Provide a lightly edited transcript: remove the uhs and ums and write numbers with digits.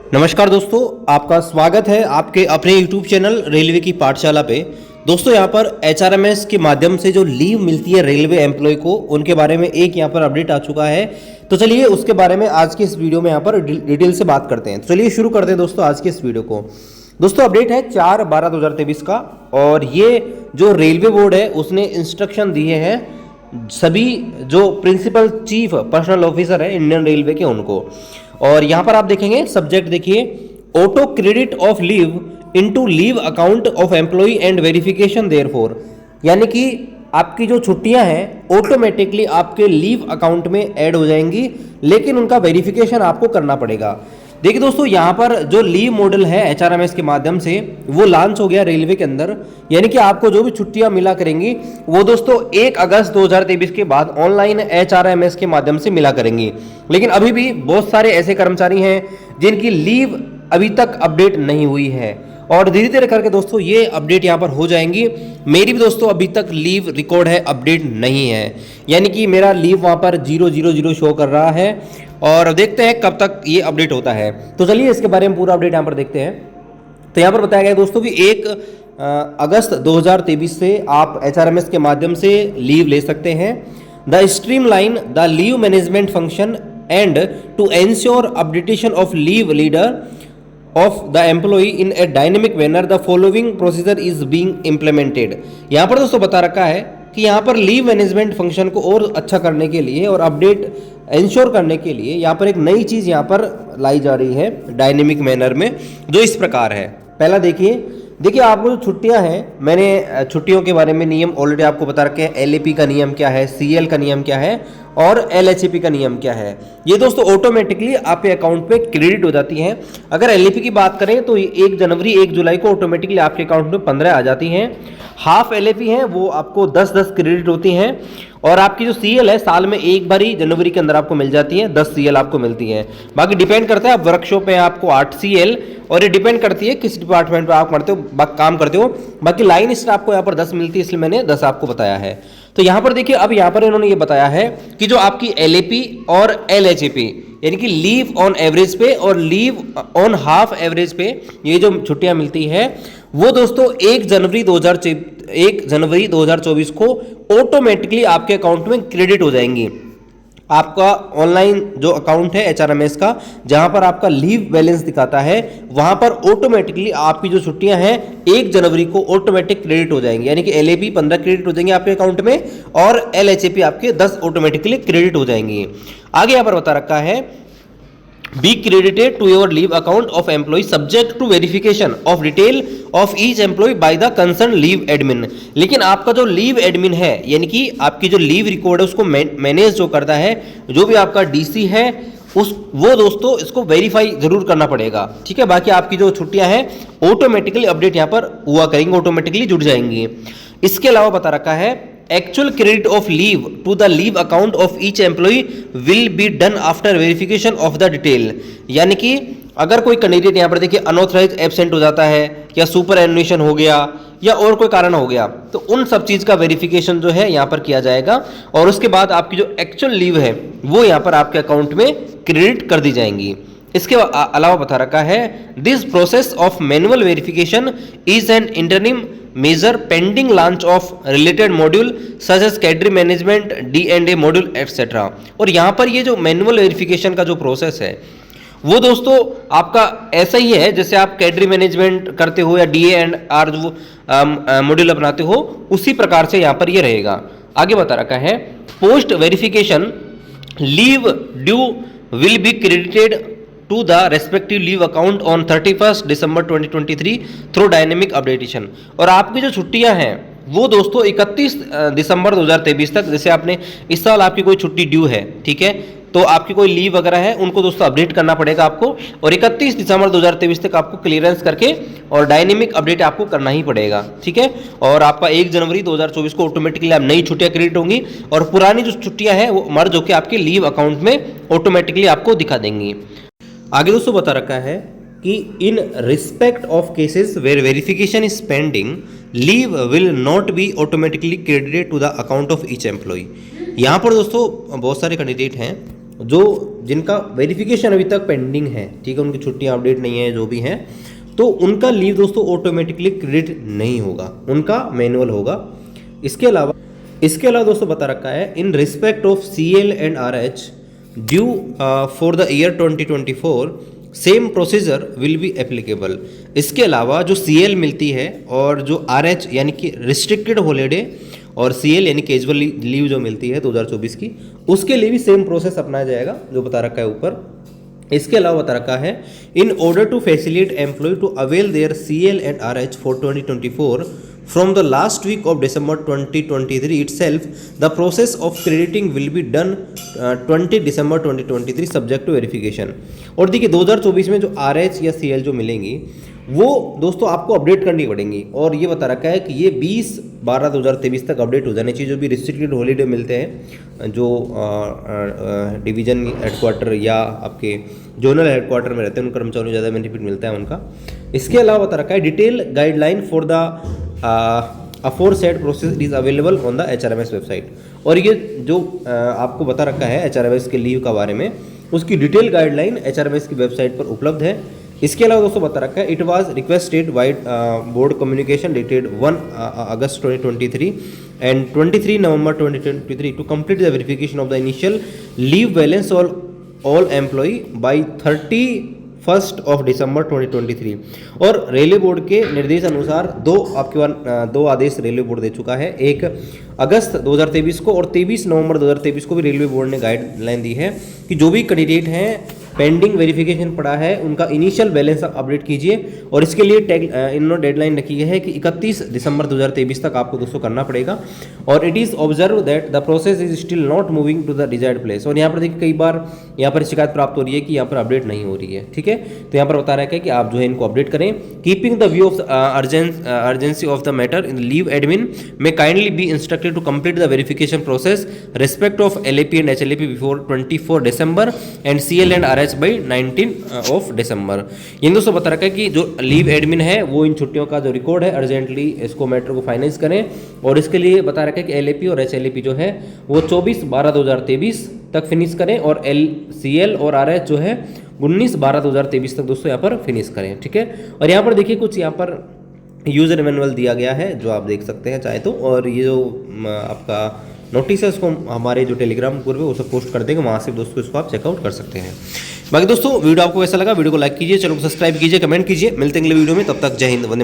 नमस्कार दोस्तों, आपका स्वागत है आपके अपने YouTube चैनल रेलवे की पाठशाला पे। दोस्तों यहाँ पर HRMS के माध्यम से जो लीव मिलती है रेलवे एम्प्लॉय को, उनके बारे में एक यहाँ पर अपडेट आ चुका है। तो चलिए उसके बारे में आज की इस वीडियो में यहाँ पर डिटेल से बात करते हैं। तो चलिए शुरू करते हैं दोस्तों आज की इस वीडियो को। दोस्तों अपडेट है 4/12/2023 का, और ये जो रेलवे बोर्ड है उसने इंस्ट्रक्शन दिए हैं सभी जो प्रिंसिपल चीफ पर्सनल ऑफिसर है इंडियन रेलवे के उनको। और यहाँ पर आप देखेंगे सब्जेक्ट देखिए, auto credit of leave into leave account of employ and verification therefore, यानी कि आपकी जो छुट्टियां हैं ऑटोमेटिकली आपके लीव अकाउंट में ऐड हो जाएंगी, लेकिन उनका वेरिफिकेशन आपको करना पड़ेगा। देखिए दोस्तों यहाँ पर जो लीव मॉडल है HRMS के माध्यम से वो लॉन्च हो गया रेलवे के अंदर, यानी कि आपको जो भी छुट्टियां मिला करेंगी वो दोस्तों 1 अगस्त 2023 के बाद ऑनलाइन HRMS के माध्यम से मिला करेंगी। लेकिन अभी भी बहुत सारे ऐसे कर्मचारी हैं जिनकी लीव अभी तक अपडेट नहीं हुई है, और धीरे धीरे करके दोस्तों ये अपडेट यहाँ पर हो जाएंगी। मेरी भी दोस्तों अभी तक लीव रिकॉर्ड है, अपडेट नहीं है, यानी कि मेरा लीव वहाँ पर 000 शो कर रहा है, और देखते हैं कब तक ये अपडेट होता है। तो चलिए इसके बारे में पूरा अपडेट यहाँ पर देखते हैं। तो यहाँ पर बताया गया दोस्तों कि 1 अगस्त 2023 से आप HRMS के माध्यम से लीव ले सकते हैं। The streamline the leave management function and to ensure updation of leave ledger of the employee in a dynamic manner the following procedure is being implemented. यहाँ पर दोस्तों बता रखा है कि यहाँ पर लीव मैनेजमेंट फंक्शन को और अच्छा करने के लिए और अपडेट इंश्योर करने के लिए यहाँ पर एक नई चीज़ यहाँ पर लाई जा रही है डायनेमिक मैनर में, जो इस प्रकार है। पहला देखिए आपको जो छुट्टियां हैं, मैंने छुट्टियों के बारे में नियम ऑलरेडी आपको बता रखे हैं। LAP का नियम क्या है, CL का नियम क्या है और LHAP का नियम क्या है, ये दोस्तों ऑटोमेटिकली आपके अकाउंट में क्रेडिट हो जाती हैं। अगर LAP की बात करें तो 1 जनवरी 1 जुलाई को ऑटोमेटिकली आपके अकाउंट में 15 आ जाती हैं। हाफ LAP है वो आपको 10 क्रेडिट होती हैं, और आपकी जो CL है साल में एक बार ही जनवरी के अंदर आपको मिल जाती है, 10 CL आपको मिलती है। बाकी डिपेंड करता है, आप वर्कशॉप में आपको 8 CL, और ये डिपेंड करती है किस डिपार्टमेंट पे आप काम करते हो। बाकी लाइन स्टाफ को यहाँ पर 10 मिलती है, इसलिए मैंने 10 आपको बताया है। तो यहाँ पर देखिए, अब यहाँ पर इन्होंने ये बताया है कि जो आपकी LAP और LHAP यानी कि लीव ऑन एवरेज पे और लीव ऑन हाफ एवरेज पे ये जो छुट्टियां मिलती है वो दोस्तों 1 जनवरी 2024 को ऑटोमेटिकली आपके अकाउंट में क्रेडिट हो जाएंगी। आपका ऑनलाइन जो अकाउंट है HRMS का, जहां पर आपका लीव बैलेंस दिखाता है, वहां पर ऑटोमेटिकली आपकी जो छुट्टियां हैं 1 जनवरी को ऑटोमेटिक क्रेडिट हो जाएंगी, यानी कि LAP 15 क्रेडिट हो जाएंगे आपके अकाउंट में, और LHAP आपके 10 ऑटोमेटिकली क्रेडिट हो जाएंगी। आगे यहाँ पर बता रखा है, be credited to your leave account of employee subject to verification of detail of each employee by the concerned leave admin। लेकिन आपका जो लीव एडमिन है, यानी कि आपकी जो लीव रिकॉर्ड है उसको मैनेज जो करता है, जो भी आपका DC है वो दोस्तों इसको वेरीफाई जरूर करना पड़ेगा, ठीक है। बाकी आपकी जो छुट्टियां हैं ऑटोमेटिकली अपडेट यहाँ पर हुआ करेंगे, ऑटोमेटिकली जुड़ जाएंगी। इसके अलावा बता रखा है, actual credit of leave to the leave account of each employ will be done after verification of the detail, यानी कि अगर कोई कैंडिडेट यहाँ पर देखिए अनऑथराइज एब्सेंट हो जाता है, या सुपर एनुएशन हो गया, या और कोई कारण हो गया, तो उन सब चीज का वेरिफिकेशन जो है यहाँ पर किया जाएगा, और उसके बाद आपकी जो एक्चुअल लीव है वो यहाँ पर आपके अकाउंट में क्रेडिट कर दी जाएंगी। इसके अलावा बता रखा है, this process of manual verification is an interim measure pending launch of related module such as cadre management D&A module etcetera. और यहाँ पर ये जो मैनुअल वेरिफिकेशन का जो प्रोसेस है वो दोस्तों आपका ऐसा ही है जैसे आप कैडरी मैनेजमेंट करते हो या DA&R जो मॉड्यूल अपनाते हो, उसी प्रकार से यहाँ पर ये रहेगा। आगे बता रखा है, post verification leave due will be credited to the respective leave account on 31st December 2023 through dynamic updatation। और आपकी जो छुट्टियां हैं वो दोस्तों 31 दिसंबर 2023 तक, जैसे आपने इस साल आपकी कोई छुट्टी ड्यू है, ठीक है, तो आपकी कोई लीव वगैरह है उनको दोस्तों अपडेट करना पड़ेगा आपको, और 31 दिसंबर 2023 तक आपको क्लियरेंस करके और डायनेमिक अपडेट आपको करना ही पड़ेगा, ठीक है। और आपका 1 जनवरी 2024 को ऑटोमेटिकली आप नई छुट्टियां क्रेडिट होंगी, और पुरानी जो छुट्टियां हैं वो मर्ज होकर आपके लीव अकाउंट में ऑटोमेटिकली आपको दिखा देंगी। आगे दोस्तों बता रखा है कि in respect of cases where verification is pending leave will not be automatically credited to the account of each employ. यहाँ पर दोस्तों बहुत सारे कैंडिडेट हैं जो जिनका वेरिफिकेशन अभी तक पेंडिंग है, ठीक है, उनकी छुट्टियां अपडेट नहीं है, जो भी हैं, तो उनका लीव दोस्तों ऑटोमेटिकली क्रेडिट नहीं होगा, उनका मैनुअल होगा। इसके अलावा दोस्तों बता रखा है इन respect of CL and RH due for the year 2024 same procedure will be applicable. इसके अलावा जो CL मिलती है और जो RH यानी कि रिस्ट्रिक्टेड हॉलीडे और CL यानी कैजुअल लीव जो मिलती है 2024 की, उसके लिए भी सेम प्रोसेस अपनाया जाएगा जो बता रखा है ऊपर। इसके अलावा बता रखा है in order to facilitate employ to avail their CL and RH for 2024 from the last week of December 2023 itself, the process of crediting will be done 20 December 2023 subject to verification। और देखिए 2024 में जो RH या CL जो मिलेंगी वो दोस्तों आपको अपडेट करनी पड़ेंगी, और ये बता रखा है कि ये 20/12/2023 तक अपडेट हो जाने चाहिए। जो भी रिस्ट्रिक्टेड हॉलीडे मिलते हैं, जो डिवीजन हेडक्वार्टर या आपके जोनल हेडक्वार्टर में रहते हैं, उन कर्मचारियों को ज़्यादा बेनिफिट मिलता है उनका। इसके अलावा बता रखा है detail guideline for the aforesaid process is available on the HRMS website. और ये जो आपको बता रखा है HRMS के लीव का बारे में, उसकी डिटेल गाइडलाइन HRMS की वेबसाइट पर उपलब्ध है। इसके अलावा दोस्तों बता रखा है it was requested vide board communication dated 1 August 2023 and 23 November 2023 to complete the verification of the initial leave balance all employee by 31 December 2023। और रेलवे बोर्ड के निर्देश अनुसार दो आदेश रेलवे बोर्ड दे चुका है, 1 अगस्त 2023 को और 23 नवंबर 2023 को भी रेलवे बोर्ड ने गाइडलाइन दी है कि जो भी कैंडिडेट हैं पेंडिंग वेरिफिकेशन पड़ा है उनका इनिशियल बैलेंस अपडेट कीजिए। और इसके लिए इन्होंने डेडलाइन रखी है कि 31 दिसंबर 2023 तक आपको दोस्तों करना पड़ेगा। और it is observe that the process is still not moving to the desired place. और यहाँ पर देखिए कई बार यहाँ पर शिकायत प्राप्त हो रही है कि यहाँ पर अपडेट नहीं हो रही है, ठीक है, तो यहाँ पर बता रहा है कि आप जो है इनको अपडेट करें। Keeping the view of urgency of the matter in leave admin में kindly be instructed to complete the verification process respect of LAP and HLAP before 24 December and CL and RH by 19 December. ये दोस्तों बता रखा है कि जो leave admin है वो इन छुट्टियों का जो रिकॉर्ड है अर्जेंटली इसको मैटर को फाइनेंस करें। और इसके लिए बता रखा है कि LAP और HLAP जो है वो 24/12/2023 तक फिनिश करें, और CL और RH जो है 19/12/2023 तक दोस्तों यहाँ पर फिनिश करें, ठीक है। और यहाँ पर देखिए कुछ यहाँ पर यूज़र मैनुअल दिया गया है जो आप देख सकते हैं चाहे तो, और ये जो आपका नोटिस है उसको हमारे जो टेलीग्राम ग्रुप है वो सब पोस्ट कर देंगे, वहाँ से दोस्तों इसको आप चेकआउट कर सकते हैं। बाकी दोस्तों वीडियो आपको कैसा लगा, वीडियो को लाइक कीजिए, चैनल को सब्सक्राइब कीजिए, कमेंट कीजिए। मिलते हैं अगले वीडियो में, तब तक जय हिंद, वंदे मातरम।